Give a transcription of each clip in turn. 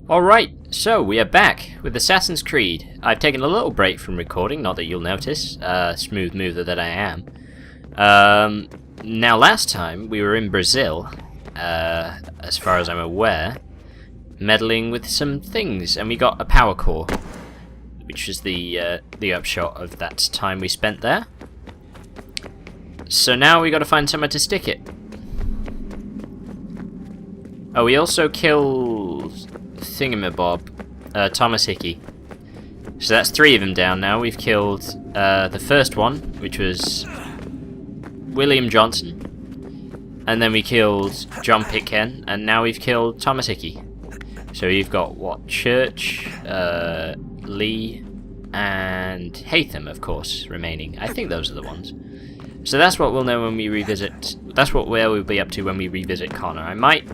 Alright, so we are back with Assassin's Creed. I've taken a little break from recording, not that you'll notice, smooth mover that I am. Now last time we were in Brazil, as far as I'm aware, meddling with some things, and we got a power core, which is the upshot of that time we spent there. So now we got to find somewhere to stick it. Oh, we also killed Thingamabob, Thomas Hickey. So that's 3 of them down now. We've killed the first one, which was William Johnson, and then we killed John Pitcairn, and now we've killed Thomas Hickey. So you've got what? Church, Lee, and Haytham, of course, remaining. I think those are the ones. So that's what we'll know when we revisit. That's where we'll be up to when we revisit Connor. I might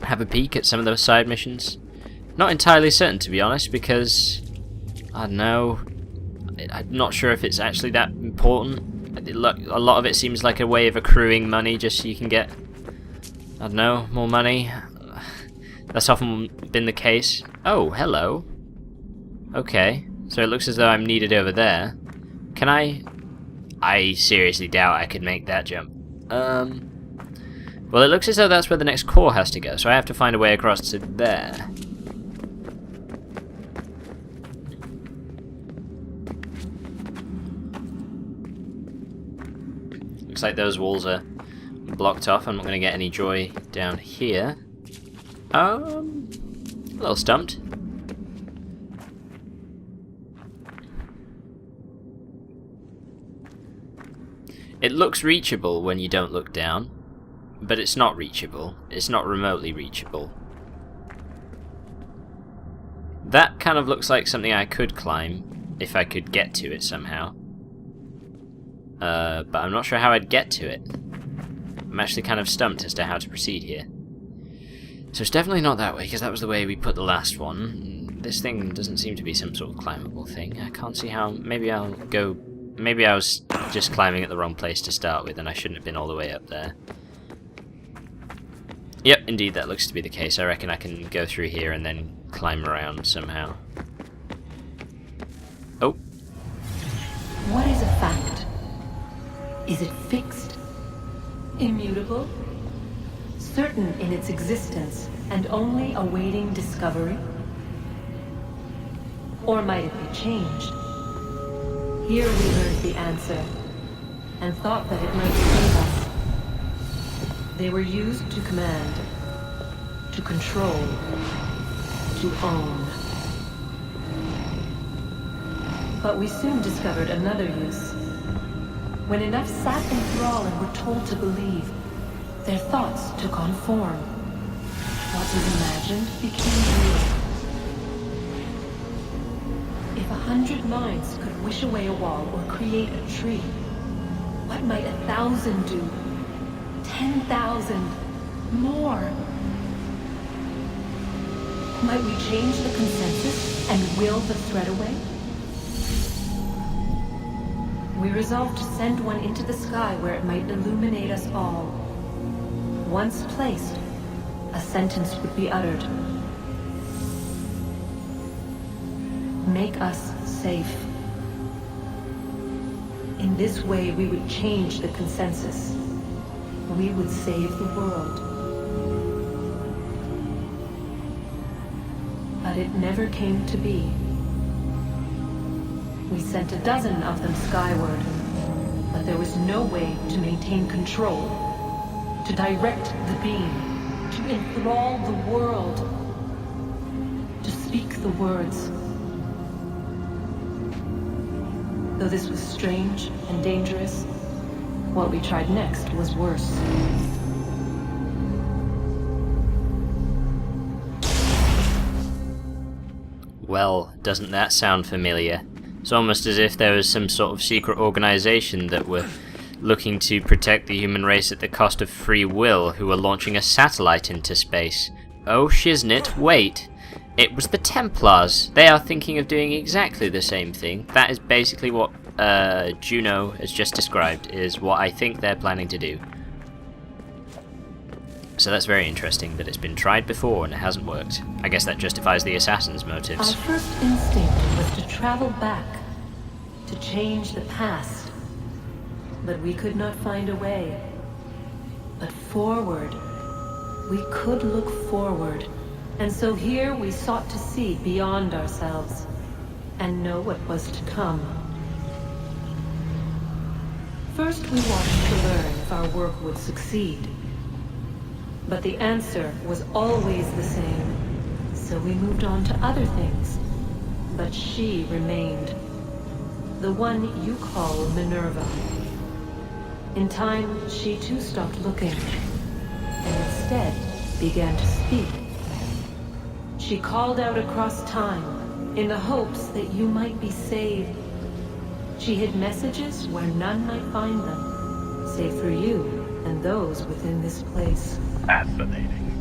have a peek at some of those side missions. Not entirely certain, to be honest, because I don't know. I'm not sure if it's actually that important. A lot of it seems like a way of accruing money just so you can get, I don't know, more money. That's often been the case. Oh, hello. Okay, so it looks as though I'm needed over there. Can I? I seriously doubt I could make that jump. Well, it looks as though that's where the next core has to go, so I have to find a way across to there. Looks like those walls are blocked off. I'm not going to get any joy down here. A little stumped. It looks reachable when you don't look down, but it's not reachable. It's not remotely reachable. That kind of looks like something I could climb if I could get to it somehow. But I'm not sure how I'd get to it. I'm actually kind of stumped as to how to proceed here. So it's definitely not that way, because that was the way we put the last one. This thing doesn't seem to be some sort of climbable thing. I can't see how. Maybe I'll go. Maybe I was just climbing at the wrong place to start with, and I shouldn't have been all the way up there. Yep, indeed, that looks to be the case. I reckon I can go through here and then climb around somehow. Oh. What is a fact? Is it fixed? Immutable? Certain in its existence and only awaiting discovery? Or might it be changed? Here we learned the answer, and thought that it might save us. They were used to command, to control, to own. But we soon discovered another use. When enough sat in thrall and were told to believe, their thoughts took on form. What was imagined became real. If 100 minds could wish away a wall or create a tree, what might 1,000 do? 10,000? More? Might we change the consensus and will the thread away? We resolved to send one into the sky where it might illuminate us all. Once placed, a sentence would be uttered. Make us safe. In this way, we would change the consensus. We would save the world. But it never came to be. We sent a dozen of them skyward, but there was no way to maintain control, to direct the beam, to enthrall the world, to speak the words. Though this was strange and dangerous, what we tried next was worse. Well, doesn't that sound familiar? It's almost as if there was some sort of secret organization that were looking to protect the human race at the cost of free will, who were launching a satellite into space. Oh shiznit, wait! It was the Templars. They are thinking of doing exactly the same thing. That is basically what Juno has just described, is what I think they're planning to do. So that's very interesting that it's been tried before and it hasn't worked. I guess that justifies the assassin's motives. Our first instinct was to travel back, to change the past. But we could not find a way. But forward. We could look forward. And so here we sought to see beyond ourselves and know what was to come. First we wanted to learn if our work would succeed. But the answer was always the same. So we moved on to other things. But she remained. The one you call Minerva. In time, she too stopped looking. And instead began to speak. She called out across time in the hopes that you might be saved. She hid messages where none might find them, save for you and those within this place. Fascinating.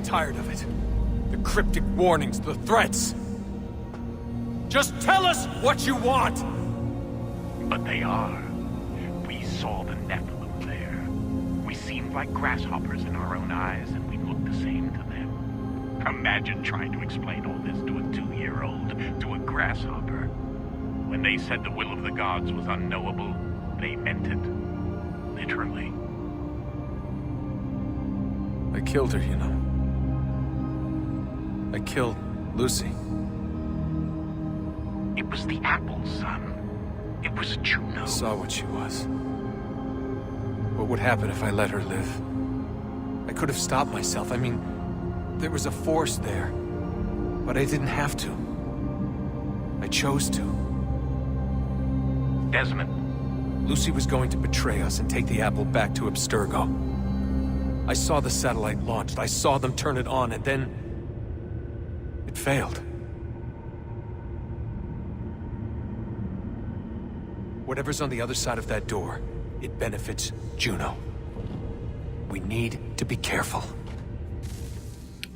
Tired of it. The cryptic warnings, the threats. Just tell us what you want! But they are. We saw the Nephilim there. We seemed like grasshoppers in our own eyes, and we looked the same to them. Imagine trying to explain all this to a 2-year-old, to a grasshopper. When they said the will of the gods was unknowable, they meant it. Literally. I killed her, you know. I killed Lucy. It was the apple, son. It was Juno. I saw what she was. What would happen if I let her live? I could have stopped myself. I mean, there was a force there. But I didn't have to. I chose to. Desmond. Lucy was going to betray us and take the apple back to Abstergo. I saw the satellite launched. I saw them turn it on, and then... it failed. Whatever's on the other side of that door, it benefits Juno. We need to be careful.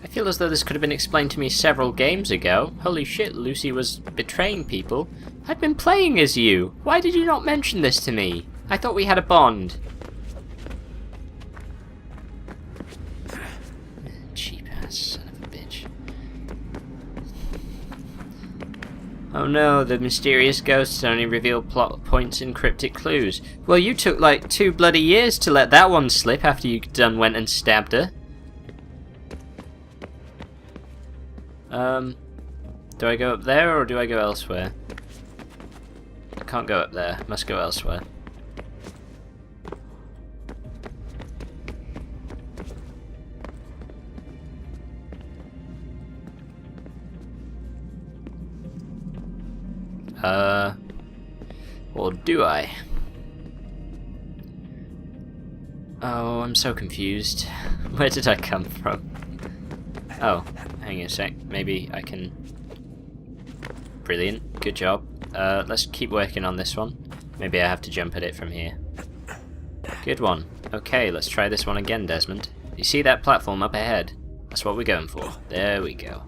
I feel as though this could have been explained to me several games ago. Holy shit, Lucy was betraying people. I've been playing as you. Why did you not mention this to me? I thought we had a bond. Cheap ass son of a bitch. Oh no, the mysterious ghosts only reveal plot points and cryptic clues. Well, you took like 2 bloody years to let that one slip after you done went and stabbed her. Do I go up there or do I go elsewhere? I can't go up there. Must go elsewhere. Or do I? Oh, I'm so confused. Where did I come from? Oh, hang on a sec. Maybe I can... Brilliant. Good job. Let's keep working on this one. Maybe I have to jump at it from here. Good one. Okay, let's try this one again, Desmond. You see that platform up ahead? That's what we're going for. There we go.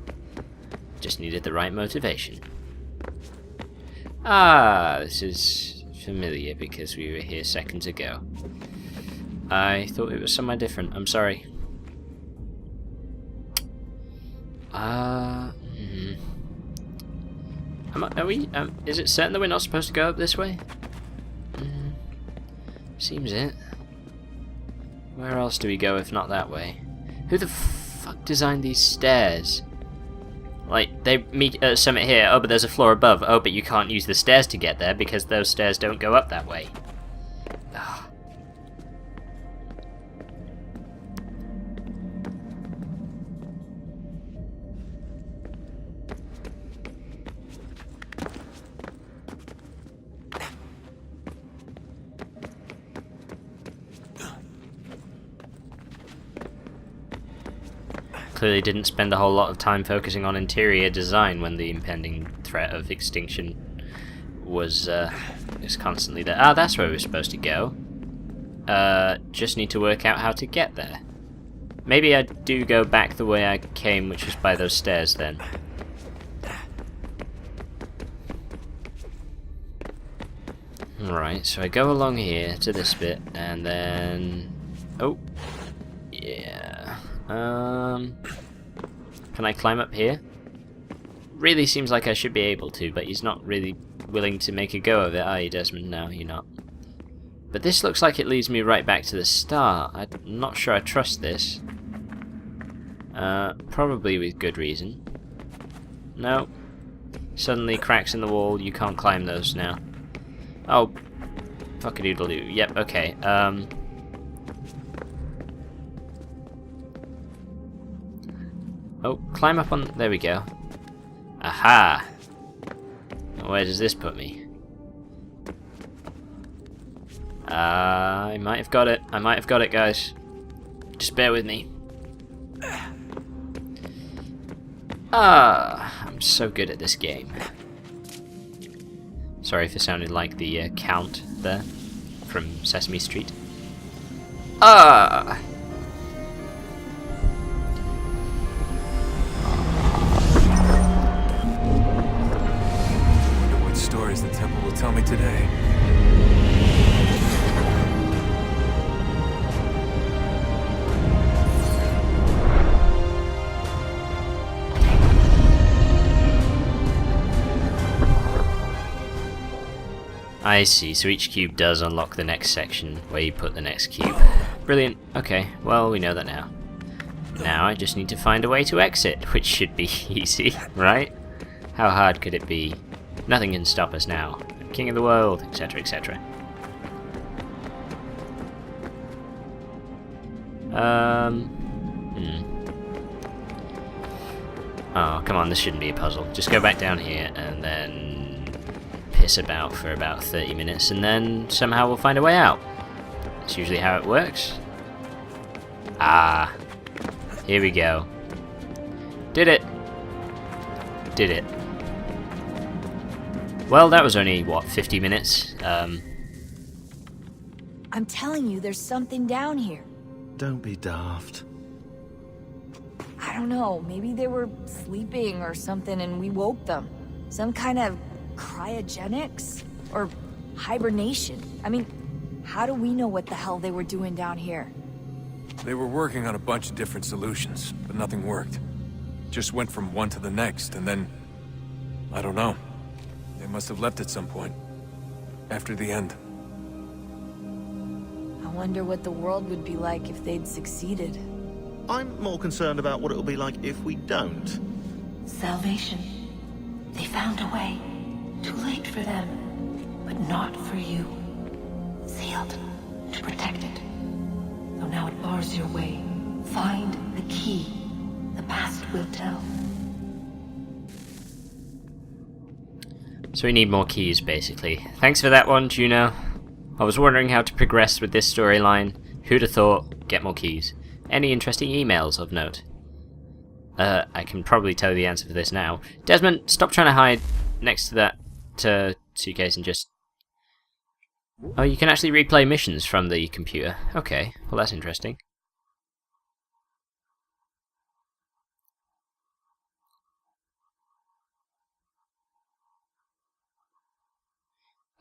Just needed the right motivation. Ah, this is familiar because we were here seconds ago. I thought it was somewhere different. I'm sorry. Are we? Is it certain that we're not supposed to go up this way? Seems it. Where else do we go if not that way? Who the fuck designed these stairs? Like, they meet at a summit here, oh, but there's a floor above. Oh, but you can't use the stairs to get there because those stairs don't go up that way. Ugh. Clearly didn't spend a whole lot of time focusing on interior design when the impending threat of extinction was constantly there. Ah, that's where we're supposed to go. Just need to work out how to get there. Maybe I do go back the way I came, which was by those stairs then. Right, so I go along here to this bit, and then... Oh. Yeah. Can I climb up here? Really seems like I should be able to, but he's not really willing to make a go of it, are you, Desmond? No, you're not. But this looks like it leads me right back to the start. I'm not sure I trust this. Probably with good reason. No. Suddenly cracks in the wall, you can't climb those now. Oh. Fuck-a-doodle-doo. Yep, okay. Oh, climb up on... There we go. Aha! Where does this put me? I might have got it. I might have got it, guys. Just bear with me. I'm so good at this game. Sorry if it sounded like the Count there from Sesame Street. I wonder what stories the temple will tell me today. I see, so each cube does unlock the next section where you put the next cube. Brilliant. Okay, well, we know that now. Now I just need to find a way to exit, which should be easy, right? How hard could it be? Nothing can stop us now. King of the world, etc., etc. Oh, come on, this shouldn't be a puzzle. Just go back down here and then piss about for about 30 minutes and then somehow we'll find a way out. That's usually how it works. Ah, here we go. Did it. Did it. Well, that was only, what, 50 minutes? I'm telling you, there's something down here. Don't be daft. I don't know, maybe they were sleeping or something and we woke them. Some kind of cryogenics? Or hibernation? I mean, how do we know what the hell they were doing down here? They were working on a bunch of different solutions, but nothing worked. Just went from one to the next, and then... I don't know. They must have left at some point. After the end. I wonder what the world would be like if they'd succeeded. I'm more concerned about what it'll be like if we don't. Salvation. They found a way. Too late for them, but not for you. Sealed to protect it. Though now it bars your way. Find the key. The past will tell. So we need more keys, basically. Thanks for that one, Juno. I was wondering how to progress with this storyline. Who'd have thought? Get more keys. Any interesting emails of note? I can probably tell you the answer for this now. Desmond, stop trying to hide next to that suitcase and just... Oh, you can actually replay missions from the computer. Okay, well that's interesting.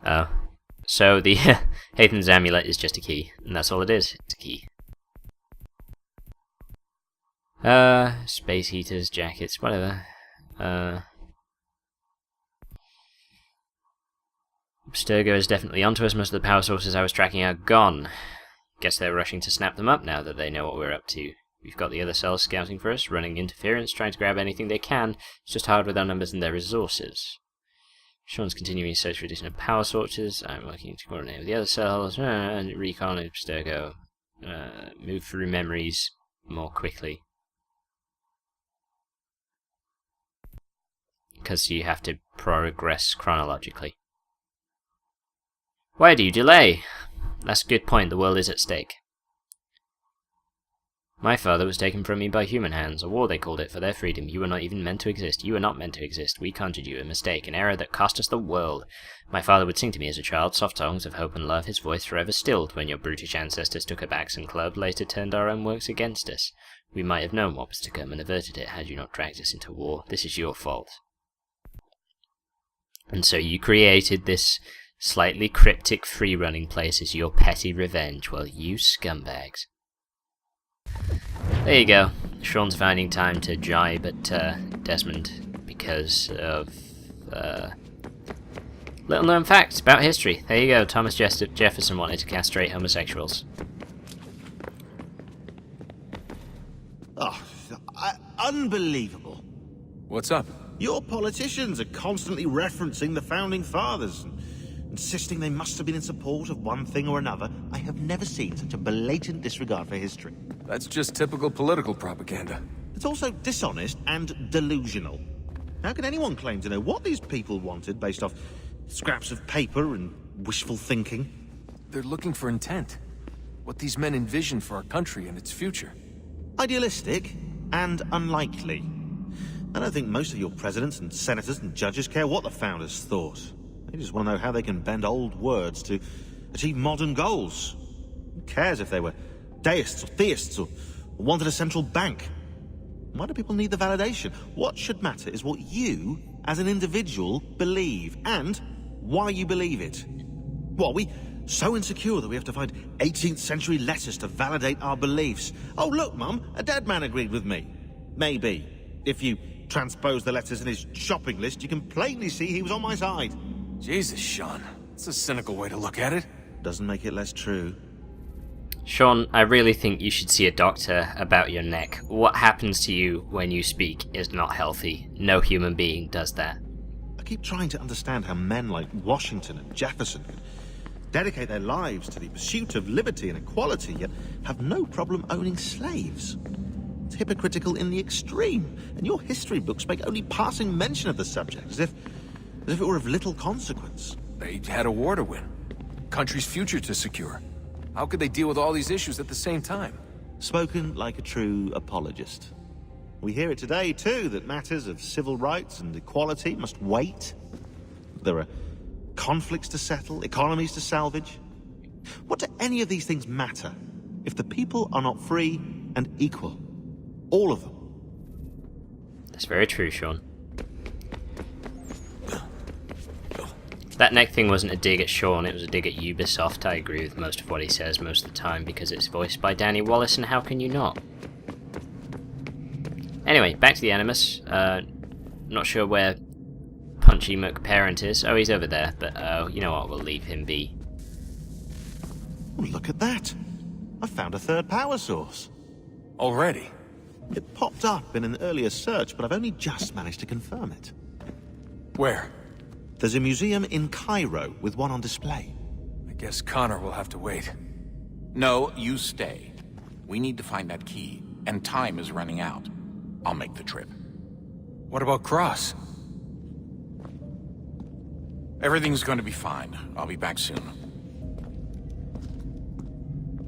Oh. So the Hathan's amulet is just a key, and that's all it is. It's a key. Space heaters, jackets, whatever. Abstergo is definitely onto us. Most of the power sources I was tracking are gone. Guess they're rushing to snap them up now that they know what we're up to. We've got the other cells scouting for us, running interference, trying to grab anything they can. It's just hard with our numbers and their resources. Sean's continuing his search for additional power sources. I'm working to coordinate with the other cells. And recon Abstergo. Move through memories more quickly. Because you have to progress chronologically. Why do you delay? That's a good point, the world is at stake. My father was taken from me by human hands, a war they called it, for their freedom. You were not even meant to exist. You were not meant to exist. We conjured you, a mistake, an error that cost us the world. My father would sing to me as a child, soft songs of hope and love, his voice forever stilled when your brutish ancestors took a axe and club, later turned our own works against us. We might have known what was to come and averted it had you not dragged us into war. This is your fault. And so you created this Slightly cryptic free-running places your petty revenge, well, you scumbags. There you go. Sean's finding time to jibe at Desmond because of little-known facts about history. There you go. Thomas Jefferson wanted to castrate homosexuals. Oh, unbelievable. What's up? Your politicians are constantly referencing the Founding Fathers and insisting they must have been in support of one thing or another. I have never seen such a blatant disregard for history. That's just typical political propaganda. It's also dishonest and delusional. How can anyone claim to know what these people wanted based off scraps of paper and wishful thinking? They're looking for intent. What these men envision for our country and its future. Idealistic and unlikely. I don't think most of your presidents and senators and judges care what the founders thought. They just want to know how they can bend old words to achieve modern goals. Who cares if they were deists or theists or wanted a central bank? Why do people need the validation? What should matter is what you, as an individual, believe, and why you believe it. What, are we so insecure that we have to find 18th century letters to validate our beliefs? Oh look, Mum, a dead man agreed with me. Maybe. If you transpose the letters in his shopping list, you can plainly see he was on my side. Jesus, Sean. It's a cynical way to look at it. Doesn't make it less true. Sean, I really think you should see a doctor about your neck. What happens to you when you speak is not healthy. No human being does that. I keep trying to understand how men like Washington and Jefferson could dedicate their lives to the pursuit of liberty and equality, yet have no problem owning slaves. It's hypocritical in the extreme, and your history books make only passing mention of the subject, as if it were of little consequence. They had a war to win. Country's future to secure. How could they deal with all these issues at the same time? Spoken like a true apologist. We hear it today, too, that matters of civil rights and equality must wait. There are conflicts to settle, economies to salvage. What do any of these things matter if the people are not free and equal? All of them. That's very true, Sean. That neck thing wasn't a dig at Sean, it was a dig at Ubisoft. I agree with most of what he says most of the time because it's voiced by Danny Wallace, and how can you not? Anyway, back to the Animus. Not sure where Punchy McParent is. Oh, he's over there, but you know what, we'll leave him be. Oh, look at that. I found a third power source. Already? It popped up in an earlier search, but I've only just managed to confirm it. Where? There's a museum in Cairo with one on display. I guess Connor will have to wait. No, you stay. We need to find that key, and time is running out. I'll make the trip. What about Cross? Everything's going to be fine. I'll be back soon.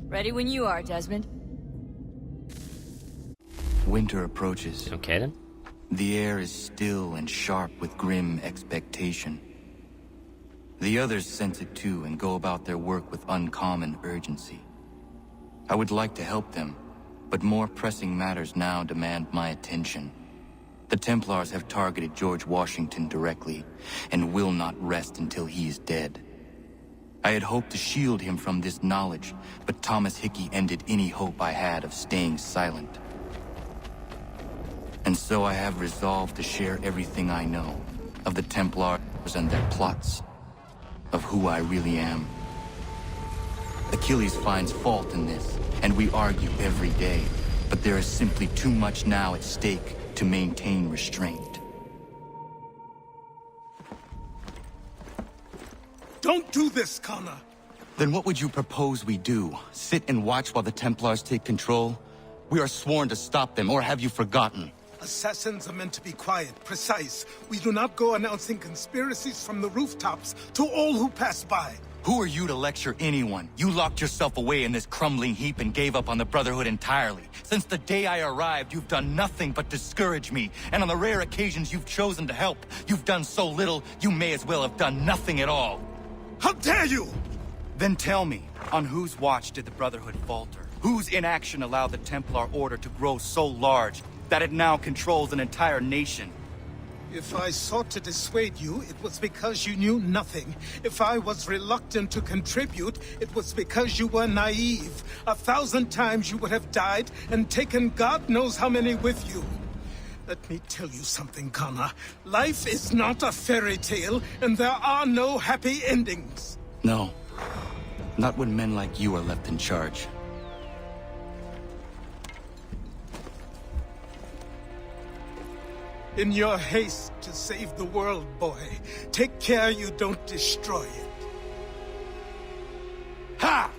Ready when you are, Desmond. Winter approaches. Okay then. The air is still and sharp with grim expectation. The others sense it too and go about their work with uncommon urgency. I would like to help them, but more pressing matters now demand my attention. The Templars have targeted George Washington directly, and will not rest until he is dead. I had hoped to shield him from this knowledge, but Thomas Hickey ended any hope I had of staying silent. And so I have resolved to share everything I know of the Templars and their plots, of who I really am. Achilles finds fault in this, and we argue every day, but there is simply too much now at stake to maintain restraint. Don't do this, Connor! Then what would you propose we do? Sit and watch while the Templars take control? We are sworn to stop them, or have you forgotten? Assassins are meant to be quiet, precise. We do not go announcing conspiracies from the rooftops to all who pass by. Who are you to lecture anyone? You locked yourself away in this crumbling heap and gave up on the Brotherhood entirely. Since the day I arrived, you've done nothing but discourage me. And on the rare occasions you've chosen to help, you've done so little, you may as well have done nothing at all. How dare you! Then tell me, on whose watch did the Brotherhood falter? Whose inaction allowed the Templar Order to grow so large that it now controls an entire nation? If I sought to dissuade you, it was because you knew nothing. If I was reluctant to contribute, it was because you were naive. 1,000 times you would have died and taken God knows how many with you. Let me tell you something, Connor. Life is not a fairy tale, and there are no happy endings. No. Not when men like you are left in charge. In your haste to save the world, boy, take care you don't destroy it. Ha!